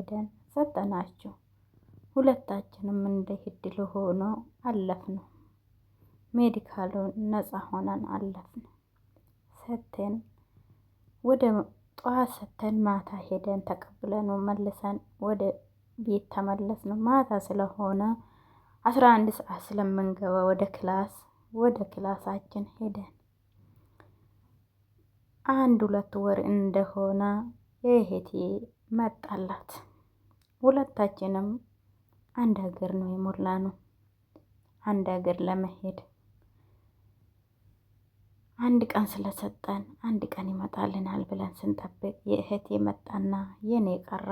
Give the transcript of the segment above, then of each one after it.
ሄደን ሰጠናቸው። ሁለታችንም እንደ እድል ሆኖ አለፍነው። ሜዲካሉን ነፃ ሆነን አለፍን። ሰተን ወደ ጠዋት ሰተን ማታ ሄደን ተቀብለን መልሰን ወደ ቤት ተመለስን። ማታ ስለሆነ 11 ሰዓት ስለምንገባ ወደ ክላሳችን ሄደን 1-2 ወር እንደሆነ የእህቴ መጣላት። ሁለታችንም አንድ ሀገር ነው የሞላነው። አንድ ሀገር ለመሄድ አንድ ቀን ስለሰጠን አንድ ቀን ይመጣልናል ብለን ስንጠብቅ የእህቴ መጣና የኔ ቀራ።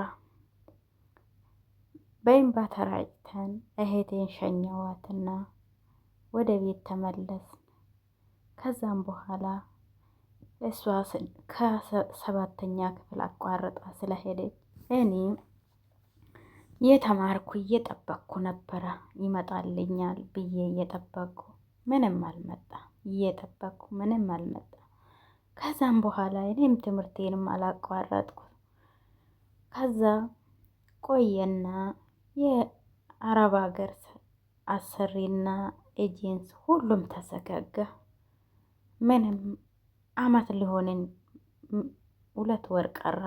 በእንባ ተራጭተን እህቴን ሸኘዋትና ወደ ቤት ተመለስን። ከዛም በኋላ እሷ ከ7ኛ ክፍል አቋርጣ ስለሄደች እኔ የተማርኩ እየጠበቅኩ ነበረ። ይመጣልኛል ብዬ እየጠበቅኩ ምንም አልመጣ። እየጠበቅኩ ምንም አልመጣ። ከዛም በኋላ እኔም ትምህርቴንም አላቋረጥኩ። ከዛ ቆየና የአረብ ሀገር አሰሪና ኤጀንስ ሁሉም ተዘጋጋ። ምንም አመት ሊሆንን 2 ወር ቀራ።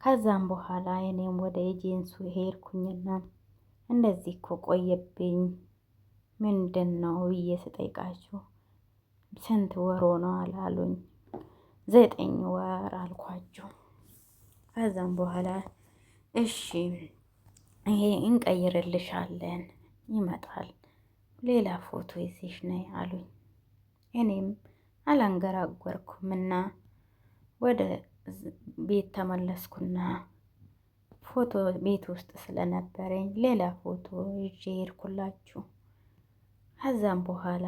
ከዛም በኋላ እኔም ወደ ኤጀንሱ ሄድኩኝና እንደዚህ እኮ ቆየብኝ ምንድን ነው ብዬ ስጠይቃችሁ ስንት ወር ሆኗል አሉኝ። 9 ወር አልኳቸው። ከዛም በኋላ እሺ ይሄ እንቀይርልሻለን ይመጣል፣ ሌላ ፎቶ ይዘሽ ነይ አሉኝ። እኔም አላንገራገርኩምና ወደ ቤት ተመለስኩና ፎቶ ቤት ውስጥ ስለነበረኝ ሌላ ፎቶ ይዤ ሄድኩላችሁ። ከዛም በኋላ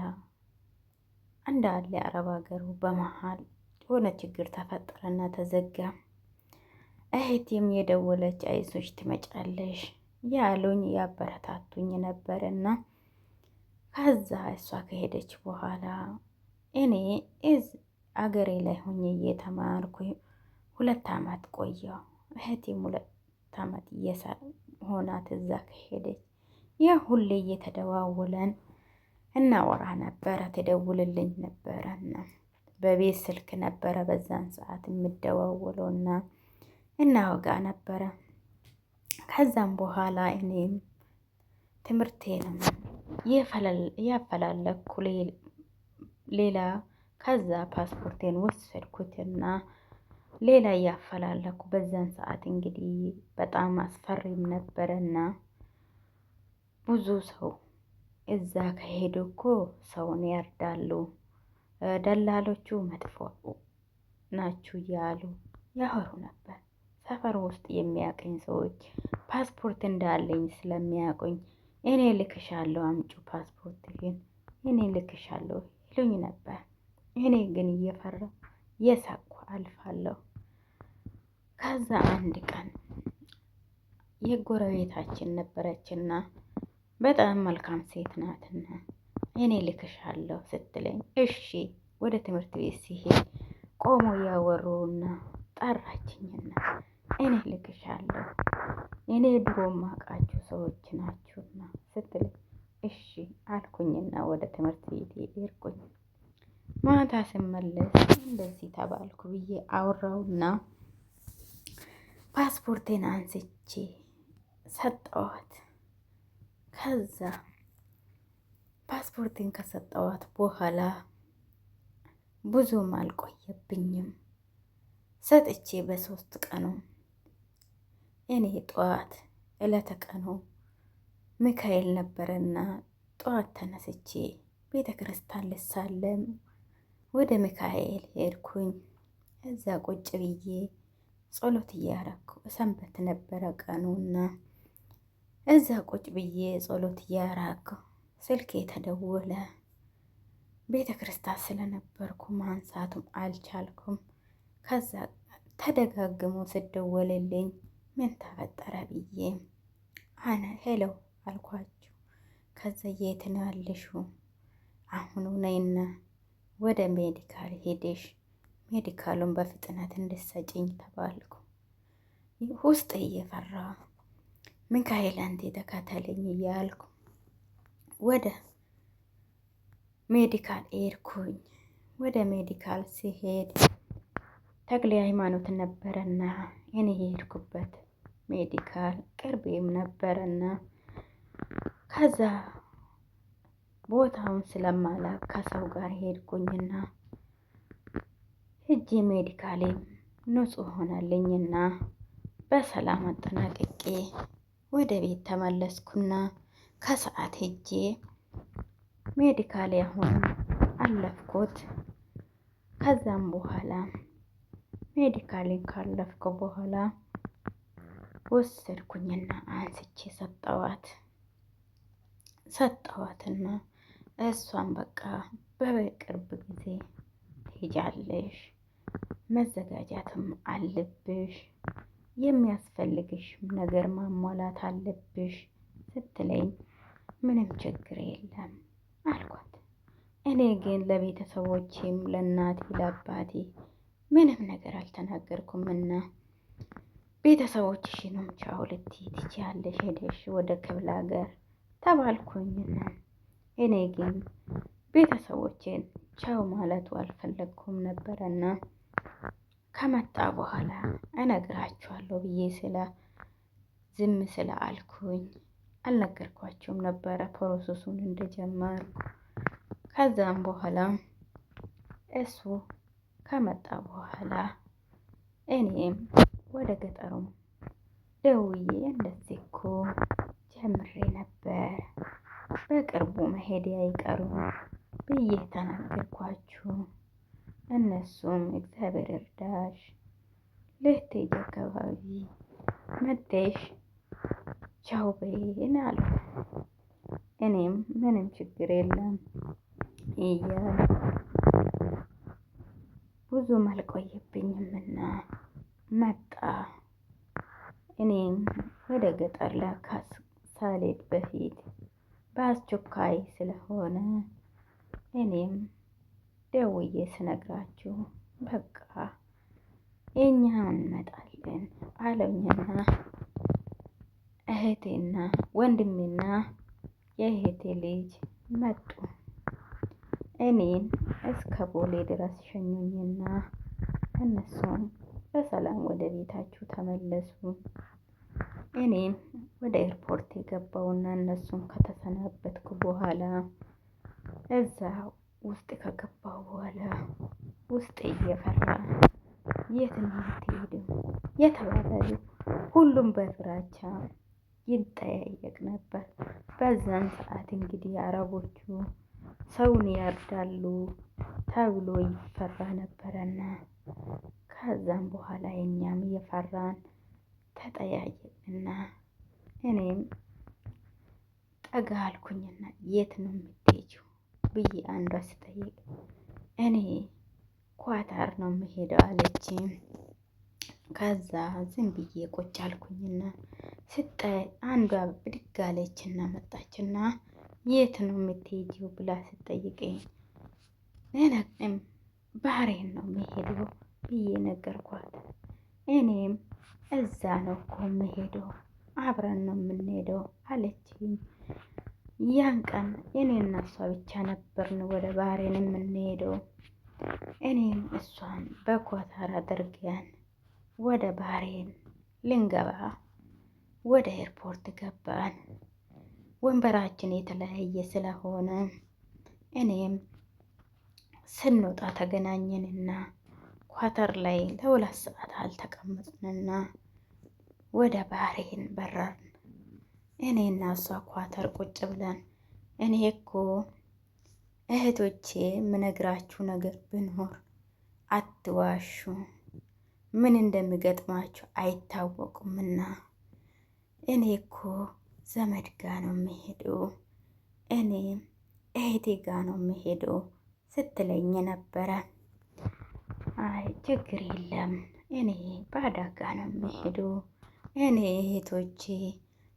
እንዳለ አረብ ሀገሩ በመሃል የሆነ ችግር ተፈጠረና ተዘጋ። እህቴም የደወለች አይዞሽ ትመጫለሽ ያሉኝ ያበረታቱኝ ነበርና ከዛ እሷ ከሄደች በኋላ እኔ አገሬ ላይ ሆኜ እየተማርኩኝ 2 አመት ቆየሁ። እህቴም 2 አመት ሆናት እዛ ከሄደች። ያ ሁሌ እየተደዋወለን እናወራ ነበረ። ትደውልልኝ ነበረና በቤት ስልክ ነበረ በዛን ሰዓት የምደዋወለውና እናወጋ ነበረ። ከዛም በኋላ እኔም ትምህርቴንም ያፈላለኩ ሌላ ከዛ ፓስፖርቴን ወሰድኩትና ሌላ እያፈላለኩ በዛን ሰዓት እንግዲህ በጣም አስፈሪም ነበረና ብዙ ሰው እዛ ከሄዱ እኮ ሰውን ያርዳሉ፣ ደላሎቹ መጥፎ ናችሁ እያሉ ያወሩ ነበር። ሰፈር ውስጥ የሚያቀኝ ሰዎች ፓስፖርት እንዳለኝ ስለሚያውቁኝ እኔ ልክሻለሁ አምጩ ፓስፖርት ግን እኔ ልክሻለሁ ይሉኝ ነበር። እኔ ግን እየፈራሁ የሳቅኩ አልፋለሁ። ከዛ አንድ ቀን የጎረቤታችን ነበረችና በጣም መልካም ሴት ናትና እኔ ልክሻለሁ ስትለኝ እሺ ወደ ትምህርት ቤት ሲሄድ ቆሞ ያወሩና ጠራችኝና እኔ ልክሻለሁ እኔ ድሮ ማውቃችሁ ሰዎች ናችሁና ስትለኝ እሺ አልኩኝና ወደ ትምህርት ቤት ሄድኩኝ። ማታ ስመለስ እንደዚህ ተባልኩ ብዬ አወራውና ፓስፖርቴን አንስቼ ሰጠዋት። ከዛ ፓስፖርቴን ከሰጠዋት በኋላ ብዙም አልቆየብኝም። ሰጥቼ በ3 ቀኑ እኔ ጠዋት እለተ ቀኑ ሚካኤል ነበረና ጠዋት ተነስቼ ቤተ ክርስቲያን ልሳለም ወደ ሚካኤል ሄድኩኝ። እዛ ቁጭ ብዬ ጸሎት እያረኩ ሰንበት ነበረ ቀኑና እዛ ቁጭ ብዬ ጸሎት እያረኩ ስልኬ ተደወለ። ቤተ ክርስቲያን ስለነበርኩ ማንሳቱም አልቻልኩም። ከዛ ተደጋግሞ ስደወልልኝ ምን ተፈጠረ ብዬ አነ ሄሎ አልኳችሁ። ከዛ የት ነው ያለሽው? አሁኑ ነይና ወደ ሜዲካል ሄደሽ ሜዲካሉን በፍጥነት እንድትሰጪኝ ተባልኩ። ውስጥ እየፈራ ሚካኤል አንዴ ተከተለኝ እያልኩ ወደ ሜዲካል ኤርኩኝ። ወደ ሜዲካል ሲሄድ ተክለ ሃይማኖት ነበረና እኔ የሄድኩበት ሜዲካል ቅርቤም ነበረና ከዛ ቦታውን ስለማላክ ከሰው ጋር ሄድኩኝና ሂጂ ሜዲካሌም ንጹህ ሆናለኝና በሰላም አጠናቅቄ ወደ ቤት ተመለስኩና ከሰዓት ሄጄ ሜዲካሌ አሁን አለፍኩት። ከዛም በኋላ ሜዲካሌን ካለፍኩ በኋላ ወሰድኩኝና አንስቼ ሰጠዋትና እሷን በቃ በቅርብ ጊዜ ትሄጃለሽ፣ መዘጋጃትም አለብሽ፣ የሚያስፈልግሽ ነገር ማሟላት አለብሽ ስትለኝ ምንም ችግር የለም አልኳት። እኔ ግን ለቤተሰቦቼም ለእናቴ ለአባቴ ምንም ነገር አልተናገርኩምና ቤተሰቦችሽንም ቻው ልትይ ትችያለሽ ሄደሽ ወደ ክፍለ ሀገር ተባልኩኝና እኔ ግን ቤተሰቦቼን ቻው ማለቱ አልፈለግኩም ነበረና ከመጣ በኋላ እነግራችኋለሁ ብዬ ዝም አልኩኝ። አልነገርኳቸውም ነበረ ፕሮሰሱን እንደጀመርኩ። ከዛም በኋላ እሱ ከመጣ በኋላ እኔም ወደ ገጠሩም ደውዬ እንደዚህ እኮ ጀምሬ ነበር በቅርቡ መሄድ አይቀሩም ብዬ ተናገርኳችሁ። እነሱም እግዚአብሔር እርዳሽ ልትሄጂ አካባቢ መጥተሽ ቻው በይን አሉ። እኔም ምንም ችግር የለም እያልኩ ብዙም አልቆየብኝምና መጣ። እኔም ወደ ገጠር ለካስ ሳልሄድ በፊት በአስቸኳይ ስለሆነ እኔም ደውዬ ስነግራችሁ በቃ እኛ እንመጣለን አለኝና እህቴና ወንድሜና የእህቴ ልጅ መጡ። እኔን እስከ ቦሌ ድረስ ሸኙኝና እነሱም በሰላም ወደ ቤታችሁ ተመለሱ። እኔም ወደ ኤርፖርት የገባውና እነሱን ከተሰናበትኩ በኋላ እዛ ውስጥ ከገባው በኋላ ውስጥ እየፈራ የት እንደምትሄዱ የተባባሉ ሁሉም በፍራቻ ይጠያየቅ ነበር። በዛን ሰዓት እንግዲህ አረቦቹ ሰውን ያርዳሉ ተብሎ ይፈራ ነበረና ከዛም በኋላ እኛም እየፈራን ተጠያየቅንና እኔም ጠጋ አልኩኝና የት ነው የምትሄጂው ብዬ አንዷ ስጠይቅ እኔ ኳታር ነው የምሄደው አለችኝ። ከዛ ዝም ብዬ ቁጭ አልኩኝና አንዷ ብድግ አለችና መጣችና የት ነው የምትሄጂው ብላ ስጠይቀኝ እኔም ባህሬን ነው የምሄደው ብዬ ነገርኳት። እኔም እዛ ነው እኮ የምሄደው አብረን ነው የምንሄደው አለችኝ። ያን ቀን እኔና እሷ ብቻ ነበርን ወደ ባህሬን የምንሄደው። እኔም እሷን በኳታር አድርገን ወደ ባህሬን ልንገባ ወደ ኤርፖርት ገባን። ወንበራችን የተለያየ ስለሆነ እኔም ስንወጣ ተገናኘንና ኳተር ላይ ለ2 ሰዓት አልተቀመጥንና ወደ ባህሬን በረርን። እኔና እሷ ኳተር ቁጭ ብለን እኔ እኮ እህቶቼ ምነግራችሁ ነገር ብኖር አትዋሹ፣ ምን እንደሚገጥማችሁ አይታወቁምና እኔ እኮ ዘመድ ጋ ነው የምሄደው፣ እኔም እህቴ ጋ ነው የምሄደው ስትለኝ ነበረ። አይ ችግር የለም እኔ ባዳ ጋ ነው የምሄደው፣ እኔ እህቶቼ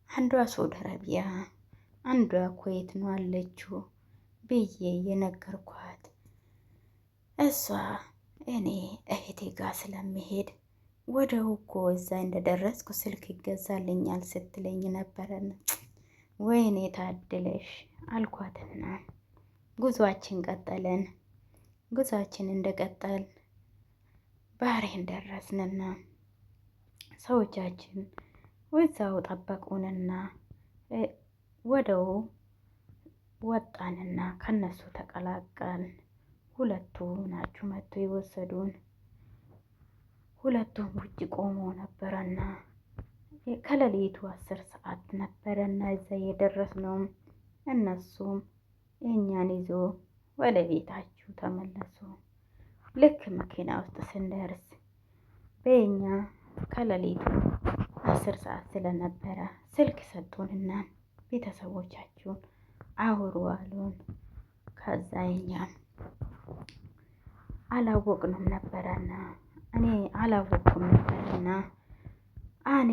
አንዷ ሳውዲ አረቢያ አንዷ ኩዌት ነው አለችው ብዬ የነገርኳት እሷ እኔ እህቴ ጋ ስለምሄድ ወደው እኮ እዛ እንደደረስኩ ስልክ ይገዛልኛል ስትለኝ ነበረን። ወይኔ ታድለሽ አልኳትና ጉዟችን ቀጠለን። ጉዟችን እንደቀጠል ባህሬን ደረስንና ሰዎቻችን ወዛው ጠበቁንና ወደው ወጣንና ከነሱ ተቀላቀል። ሁለቱ ናችሁ መጥቶ የወሰዱን። ሁለቱም ውጭ ቆሞ ነበረና ከሌሊቱ 10 ሰዓት ነበረና እዛ የደረስነው። እነሱም የእኛን ይዞ ወደ ቤታችሁ ተመለሱ። ልክ መኪና ውስጥ ስንደርስ በኛ ከሌሊቱ 10 ሰዓት ስለነበረ ስልክ ሰጡንና ቤተሰቦቻችሁን አውሩ አሉን። ከዛ እኛም አላወቅንም ነበረና እኔ አላወቅኩም ነበርና እኔ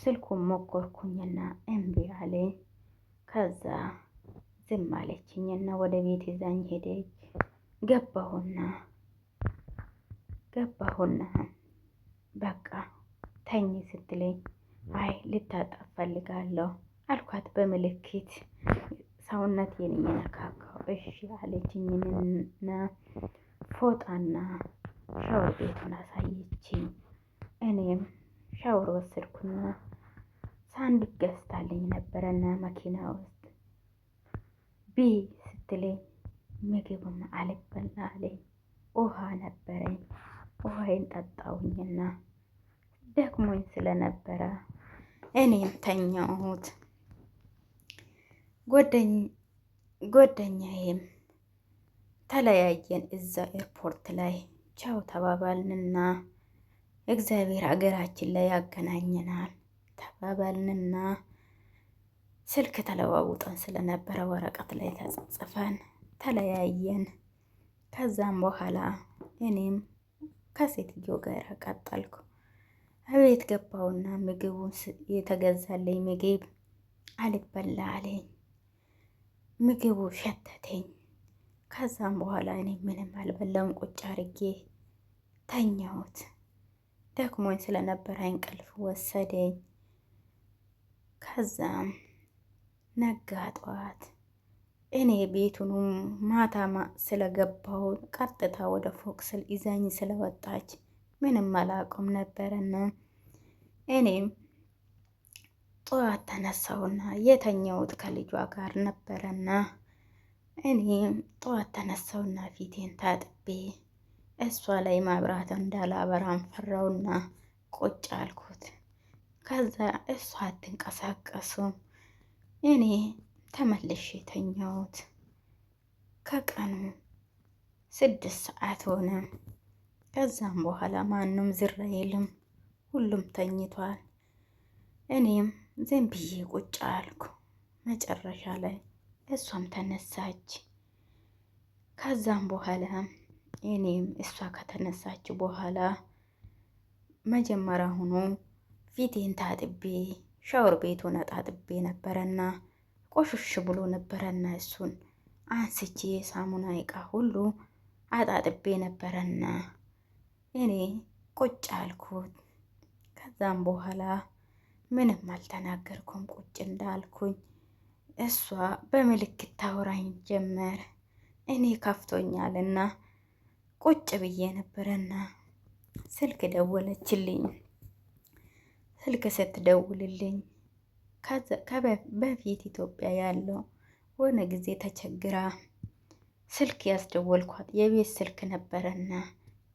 ስልኩን ሞከርኩኝና እምቢ አለኝ። ከዛ ዝም አለችኝና ወደ ቤት ይዛኝ ሄደች። ገባሁና በቃ ተኝ ስትለኝ አይ ልታጠብ ፈልጋለሁ አልኳት በምልክት ሰውነቴን እየነካካው። እሺ አለችኝና ፎጣና ሻወር ቤቱን አሳየችኝ። እኔም ሻወር ወሰድኩና ሳንዱች ገዝታልኝ ነበረና መኪና ውስጥ ቢ ስትለኝ ምግብም አልበላ አለኝ። ውሃ ነበረኝ። ውሃዬን ጠጣውኝና ደክሞኝ ስለነበረ እኔም ተኛሁት። ጓደኛዬም ተለያየን። እዛ ኤርፖርት ላይ ቻው ተባባልንና እግዚአብሔር ሀገራችን ላይ ያገናኘናል ተባባልንና ስልክ ተለዋውጠን ስለነበረ ወረቀት ላይ ተጽፈን ተለያየን። ከዛም በኋላ እኔም ከሴትዮ ጋር ቀጠልኩ። እቤት ገባውና ምግቡን የተገዛልኝ ምግብ አልበላ አለኝ። ምግቡ ሸተተኝ። ከዛም በኋላ እኔ ምንም አልበላም። ቁጭ አርጌ ተኛሁት። ደክሞኝ ስለነበረ እንቅልፍ ወሰደኝ። ከዛም ነጋ ጠዋት። እኔ ቤቱንም ማታ ስለገባው ቀጥታ ወደ ፎቅ ይዛኝ ስለወጣች ምንም አላውቅም ነበረና እኔም ጠዋት ተነሳውና የተኛሁት ከልጇ ጋር ነበረና እኔም ጠዋት ተነሳውና ፊቴን ታጥቤ እሷ ላይ ማብራት እንዳላበራም ፈራውና ቁጭ አልኩት። ከዛ እሷ አትንቀሳቀሱም። እኔ ተመልሼ ተኛሁት። ከቀኑ 6 ሰዓት ሆነ። ከዛም በኋላ ማንም ዝር አይልም፣ ሁሉም ተኝቷል። እኔም ዝም ብዬ ቁጭ አልኩ። መጨረሻ ላይ እሷም ተነሳች። ከዛም በኋላ እኔም እሷ ከተነሳች በኋላ መጀመሪያ ሆኖ ፊቴን ታጥቤ ሻወር ቤቱን አጣጥቤ ነበረና ቆሽሽ ብሎ ነበረና እሱን አንስቼ ሳሙና እቃ ሁሉ አጣጥቤ ነበረና እኔ ቁጭ አልኩት። ከዛም በኋላ ምንም አልተናገርኩም። ቁጭ እንዳልኩኝ እሷ በምልክት ታወራኝ ጀመር። እኔ ከፍቶኛልና ቁጭ ብዬ ነበረና ስልክ ደወለችልኝ። ስልክ ስትደውልልኝ በፊት ኢትዮጵያ ያለው ሆነ ጊዜ ተቸግራ ስልክ ያስደወልኳት የቤት ስልክ ነበረና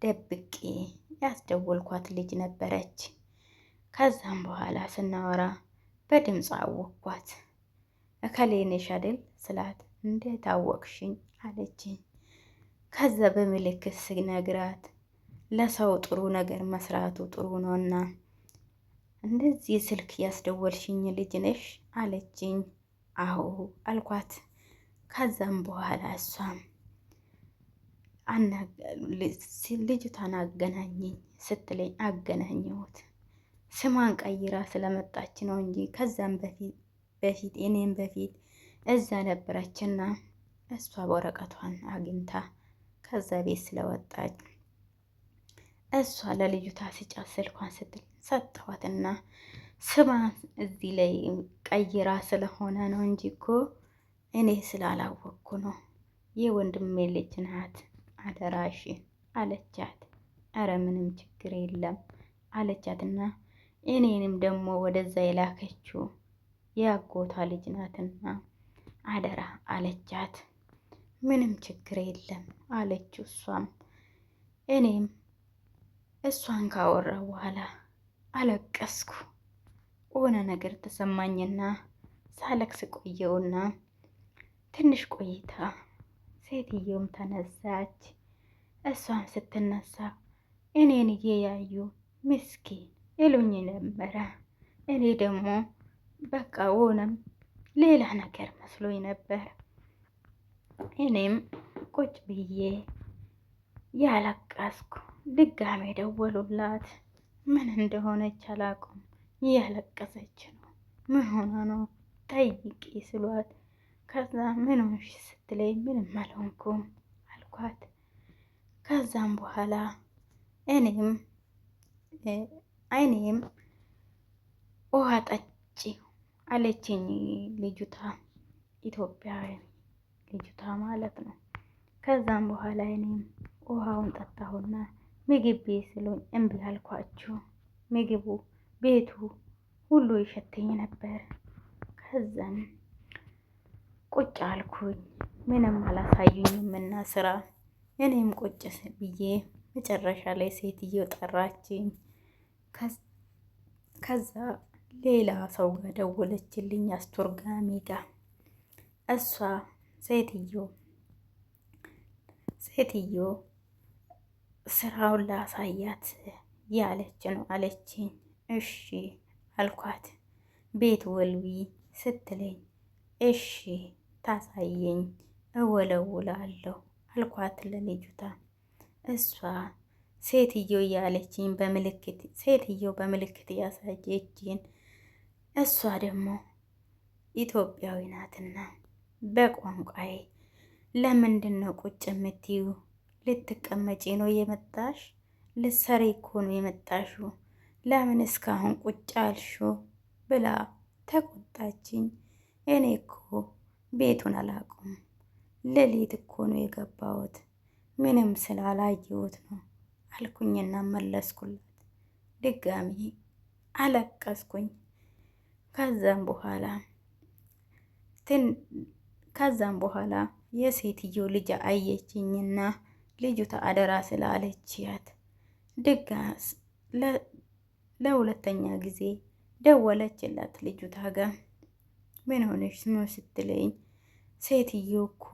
ደብቄ ያስደወልኳት ልጅ ነበረች። ከዛም በኋላ ስናወራ በድምፅ አወቅኳት። እከሌ ነሽ አይደል ስላት እንዴት አወቅሽኝ አለችኝ። ከዛ በምልክት ስነግራት ለሰው ጥሩ ነገር መስራቱ ጥሩ ነውና እንደዚህ ስልክ ያስደወልሽኝ ልጅ ነሽ አለችኝ። አዎ አልኳት። ከዛም በኋላ እሷም ልጅቷን አገናኘኝ ስትለኝ አገናኘሁት። ስሟን ቀይራ ስለመጣች ነው እንጂ ከዛም በፊት እኔም በፊት እዛ ነበረችና እሷ በወረቀቷን አግኝታ ከዛ ቤት ስለወጣች እሷ ለልጅቷ ስጫት ስልኳን ስትል ሰጠኋትና ስማ እዚህ ላይ ቀይራ ስለሆነ ነው እንጂ እኮ እኔ ስላላወቅኩ ነው። የወንድሜ ልጅ ናት አደራሽን አለቻት። አረ ምንም ችግር የለም አለቻትና እኔንም ደግሞ ወደዛ የላከችው የአጎቷ ልጅ ናትና አደራ አለቻት። ምንም ችግር የለም አለችው። እሷም እኔም እሷን ካወራ በኋላ አለቀስኩ። ሆነ ነገር ተሰማኝና ሳለቅስ ቆየውና ትንሽ ቆይታ ሴትየውም ተነሳች። እሷን ስትነሳ እኔን እየያዩ ምስኪን ይሉኝ ነበረ። እኔ ደግሞ በቃ ሆነም ሌላ ነገር መስሎኝ ነበር። እኔም ቁጭ ብዬ ያለቀስኩ። ድጋሜ ደወሉላት። ምን እንደሆነች አላውቅም። እያለቀሰች ነው። ምን ሆና ነው ጠይቂ ስሏት፣ ከዛ ምን ሆንሽ ስትለኝ ምንም አልሆንኩም አልኳት። ከዛም በኋላ እኔም ውሃ ጠጪ አለችኝ ልጅቷ፣ ኢትዮጵያዊ ልጅቷ ማለት ነው። ከዛም በኋላ እኔም ውሃውን ጠጣሁና ምግብ ቤት ስሉኝ እምቢ አልኳችሁ። ምግቡ ቤቱ ሁሉ ይሸተኝ ነበር። ከዛም ቁጭ አልኩኝ። ምንም አላሳዩኝም እና ስራ እኔም ቁጭ ብዬ መጨረሻ ላይ ሴትዮ ጠራችኝ። ከዛ ሌላ ሰው ጋር ደወለችልኝ፣ አስተርጓሚ ጋር። እሷ ሴትዮ ስራውን ላሳያት ያለች ነው አለችኝ። እሺ አልኳት። ቤት ወልዊ ስትለኝ እሺ ታሳየኝ እወለውላለሁ አልኳት ለልጅቷ። እሷ ሴትዮ ያለችኝ በምልክት ያሳየችኝ። እሷ ደግሞ ኢትዮጵያዊ ናትና በቋንቋዬ ለምንድን ነው ቁጭ የምትዩ? ልትቀመጪ ነው የመጣሽ? ልትሰሪ እኮ ነው የመጣሽው። ለምን እስካሁን ቁጭ አልሽው? ብላ ተቆጣችኝ። እኔ እኮ ቤቱን አላውቅም፣ ሌሊት እኮ ነው የገባሁት፣ ምንም ስላላየሁት ነው አልኩኝና መለስኩላት። ድጋሚ አለቀስኩኝ። ከዛም በኋላ የሴትዮ ልጅ አየችኝና ልጅቷ አደራ ስላለችያት ድጋስ ለሁለተኛ ጊዜ ደወለችላት ልጅቷ ጋር። ምን ሆነሽ ነው ስትለኝ ሴትዮ እኮ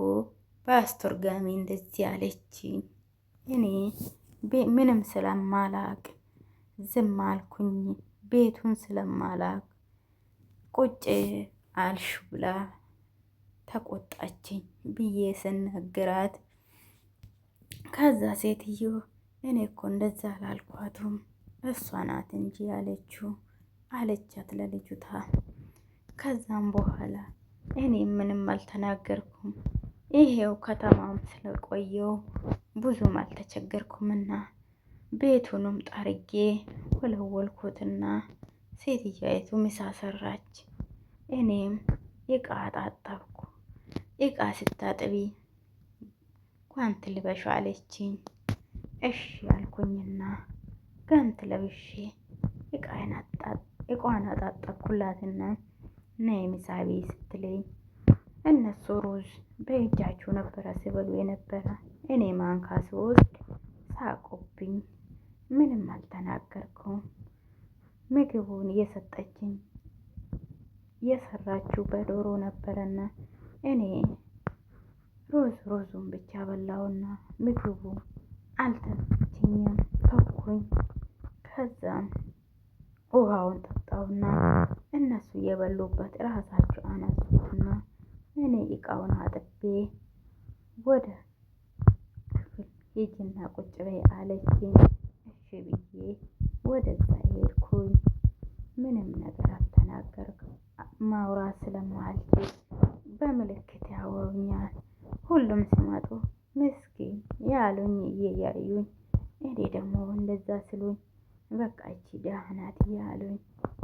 በአስተርጓሚ እንደዚህ አለችኝ። እኔ ምንም ስለማላቅ ዝም አልኩኝ። ቤቱን ስለማላቅ ቁጭ አልሹ ብላ ተቆጣችኝ ብዬ ስነግራት፣ ከዛ ሴትዮ እኔ እኮ እንደዛ አላልኳቱም እሷ ናት እንጂ ያለችው አለቻት ለልጅቷ። ከዛም በኋላ እኔ ምንም አልተናገርኩም። ይሄው ከተማም ስለቆየው ብዙም አልተቸገርኩምና ቤቱንም ጠርጌ ወለወልኩትና ሴትዮይቱ ምሳ ሰራች። እኔም እቃ አጣጠብኩ። እቃ ስታጥቢ ጓንት ልበሽ አለችኝ። እሺ ያልኩኝና ጓንት ለብሼ እቃዋን አጣጠብኩላትና ነይ ምሳ ቤት ስትለኝ እነሱ ሩዝ በእጃቸው ነበረ ሲበሉ የነበረ። እኔ ማንካ ስወስድ ሳቁብኝ። ምንም አልተናገርኩም። ምግቡን እየሰጠችኝ የሰራችው በዶሮ ነበረና እኔ ሩዙን ብቻ በላውና ምግቡ አልተመቸኝም ተውኩኝ። ከዛም ውሃውን ጠጣውና እነሱ የበሉበት ራሳቸው አነሱትና እኔ እቃውን አጥቤ ወደ ክፍል ሂጂና ቁጭ በይ አለችኝ። እሺ ብዬ ወደዛ ሄድኩኝ። ምንም ነገር አልተናገርኩም። ማውራት ስለማልችል በምልክት ያወሩኛል። ሁሉም ሲመጡ ምስኪን ያሉኝ እየያዩኝ እኔ ደግሞ እንደዛ ስሉኝ በቃ ይቺ ደህና ናት እያሉኝ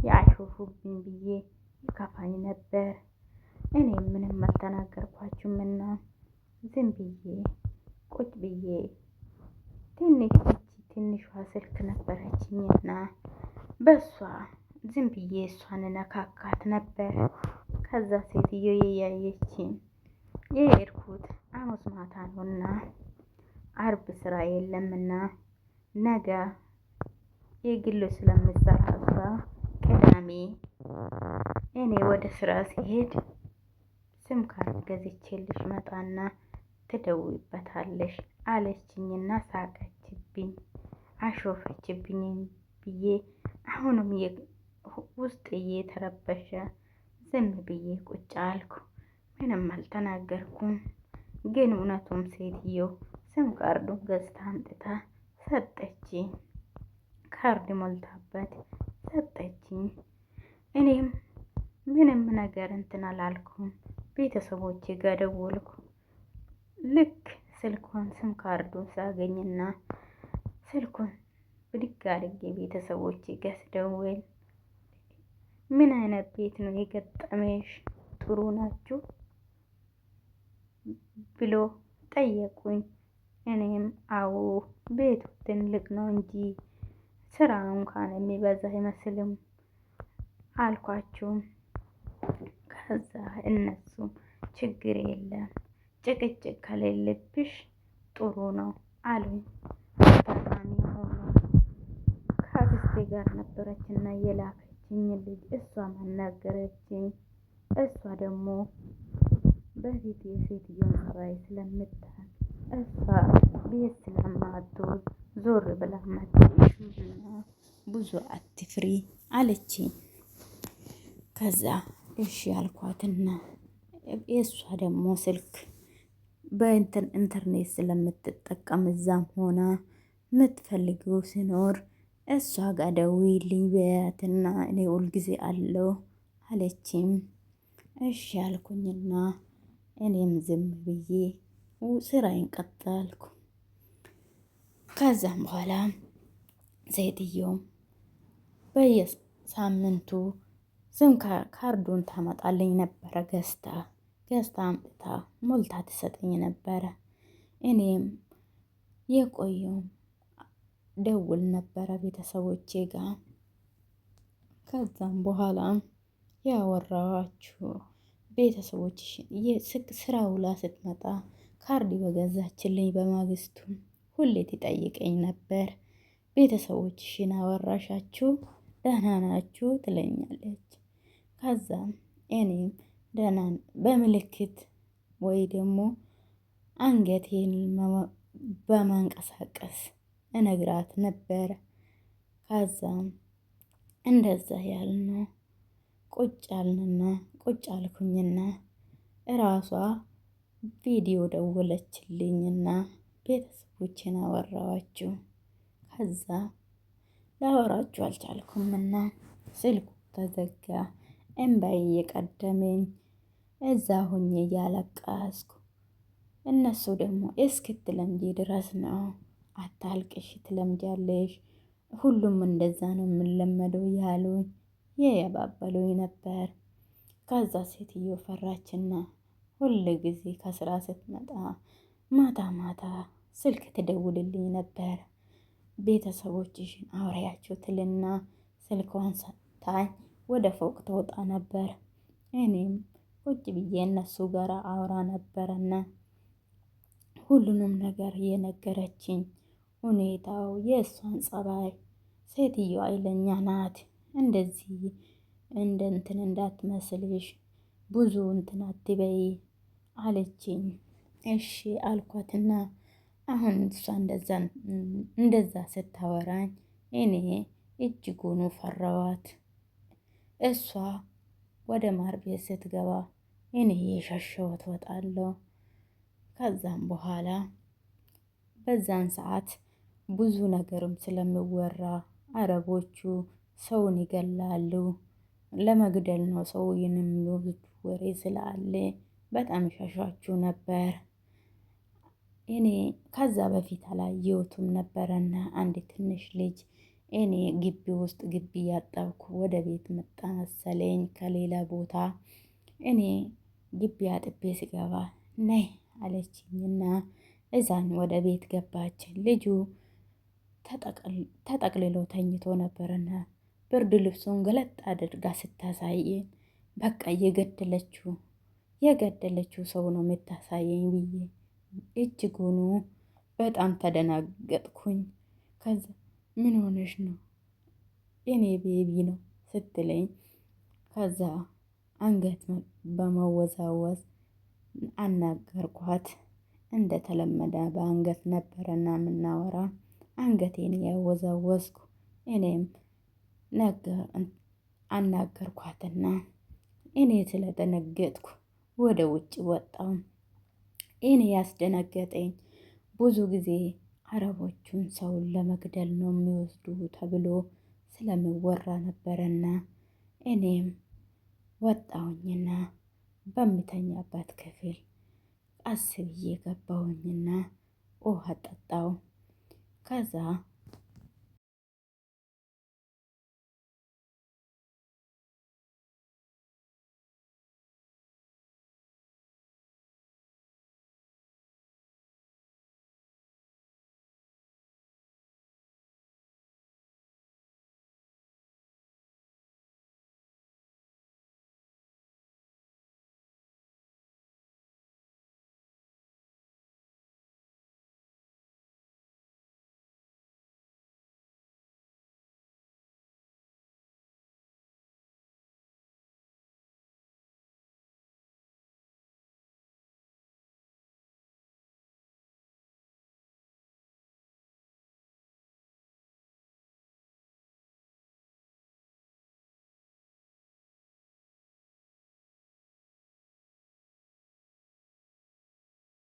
ያሾፉብኝ ብዬ ይከፋኝ ነበር። እኔ ምንም አልተናገርኳችሁምና ዝም ብዬ ቁጭ ብዬ ትንሿ ስልክ ነበረችኝና በሷ ዝም ብዬ እሷን ነካካት ነበር። ከዛ ሴትዮ የያየችኝ የሄድኩት ሐሙስ ማታ ነውና አርብ ስራ የለምና ነገ የግል ስለምሰራ እሷ ቅዳሜ እኔ ወደ ስራ ሲሄድ ስም ካርድ ገዝቼልሽ መጣና ትደውይበታለሽ አለችኝና ሳቀችብኝ፣ አሾፈችብኝ ብዬ አሁንም ውስጥ እየተረበሸ ዝም ብዬ ቁጭ አልኩ። ምንም አልተናገርኩም። ግን እውነቱም ሴትዮ ስም ካርዱን ገዝታ አምጥታ ሰጠችኝ። ካርድ ሞልታበት ሰጠችኝ። እኔም ምንም ነገር እንትን አላልኩም። ቤተሰቦቼ ጋር ደወልኩ። ልክ ስልኩን ስም ካርዱን ሳገኝና ስልኩን ብድግ አድርጌ ቤተሰቦቼ ጋር ስደውል ምን አይነት ቤት ነው የገጠመሽ? ጥሩ ናችሁ ብሎ ጠየቁኝ። እኔም አዎ ቤቱ ትልቅ ነው እንጂ ስራ እንኳን የሚበዛ አይመስልም አልኳቸው። ከዛ እነሱም ችግር የለም ጭቅጭቅ ከሌለብሽ ጥሩ ነው አሉኝ። አጋጣሚ ሆኖ ከአክስቴ ጋር ነበረችና የላከችኝ ልጅ እሷ አናገረችኝ። እሷ ደግሞ በፊት የሴትዮን ጸባይ ስለምታውቅ እሷ ቤት ስለማትውል ዞር ብላ መጣችና ብዙ አትፍሪ አለችኝ። ከዛ እሺ ያልኳትና የእሷ ደግሞ ስልክ ኢንተርኔት ስለምትጠቀም እዛም ሆና የምትፈልገው ሲኖር እሷ ጋር ደውዪልኝ በያትና እኔ ሁልጊዜ አለው አለችኝ። እሺ ያልኩኝና እኔም ዝም ብዬ ስራዬን ቀጠልኩ። ከዛም በኋላ ሴትዮም በየሳምንቱ ስም ካርዱን ታመጣልኝ ነበረ። ገዝታ አምጥታ ሞልታ ትሰጠኝ ነበረ። እኔም የቆየውም ደውል ነበረ ቤተሰቦቼ ጋር። ከዛም በኋላ ያወራኋችሁ ቤተሰቦችሽን ስራ ውላ ስትመጣ ካርድ በገዛችልኝ በማግስቱ ሁሌ ትጠይቀኝ ነበር። ቤተሰቦችሽን አወራሻችሁ? ደህና ናችሁ? ትለኛለች። ከዛም እኔም ደህና በምልክት ወይ ደግሞ አንገቴን በማንቀሳቀስ እነግራት ነበር። ከዛም እንደዛ ያልነው ቁጭ አልኩኝና እራሷ ቪዲዮ ደወለችልኝና ቤተሰቦቼን አወራኋቸው። ከዛ ላወራችሁ አልቻልኩምና ስልኩ ተዘጋ። እምባዬ እየቀደመኝ እዛ ሁኜ እያለቀስኩ እነሱ ደግሞ እስክትለምጂ ድረስ ነው፣ አታልቅሽ ትለምጃለሽ፣ ሁሉም እንደዛ ነው የምንለመደው ያሉኝ የባበሉኝ ነበር። ከዛ ሴትዮ ፈራችና ሁል ጊዜ ከስራ ስትመጣ ማታ ማታ ስልክ ትደውልልኝ ነበር። ቤተሰቦችሽን አውሪያቸው ትልና ስልኳን ሰጥታኝ ወደ ፎቅ ተወጣ ነበር። እኔም ቁጭ ብዬ እነሱ ጋር አውራ ነበረና ሁሉንም ነገር የነገረችኝ ሁኔታው የእሷን ጸባይ፣ ሴትዮ ኃይለኛ ናት፣ እንደዚህ እንትን እንዳትመስልሽ ብዙ እንትን አትበይ አለችኝ። እሺ አልኳትና አሁን እሷ እንደዛ ስታወራኝ እኔ እጅጉኑ ፈራዋት። እሷ ወደ ማር ቤት ስትገባ እኔ የሸሸሁት ወጣለሁ። ከዛም በኋላ በዛን ሰዓት ብዙ ነገርም ስለሚወራ አረቦቹ ሰውን ይገላሉ፣ ለመግደል ነው ሰውን የሚሉት ወሬ ስላለ በጣም ሸሻችሁ ነበር። እኔ ከዛ በፊት አላየሁትም ነበረና አንድ ትንሽ ልጅ እኔ ግቢ ውስጥ ግቢ ያጠብኩ ወደ ቤት መጣ መሰለኝ ከሌላ ቦታ። እኔ ግቢ አጥቤ ስገባ ነይ አለችኝና እዛን ወደ ቤት ገባች። ልጁ ተጠቅልሎ ተኝቶ ነበርና ብርድ ልብሱን ገለጥ አድርጋ ስታሳየን በቃ የገደለችው ሰው ነው የምታሳየኝ ብዬ እጅጉኑ በጣም ተደናገጥኩኝ። ከዛ ምን ሆነሽ ነው የኔ ቤቢ ነው ስትለኝ ከዛ አንገት በመወዛወዝ አናገርኳት። እንደተለመደ በአንገት ነበረና የምናወራ አንገቴን ያወዛወዝኩ እኔም አናገርኳትና እኔ ስለደነገጥኩ ወደ ውጭ ወጣሁ። እኔ ያስደነገጠኝ ብዙ ጊዜ አረቦቹን ሰውን ለመግደል ነው የሚወስዱ ተብሎ ስለሚወራ ነበረና እኔም ወጣሁኝና በምተኛበት ክፍል ቀስ ብዬ ገባሁኝና ውሃ ጠጣሁ። ከዛ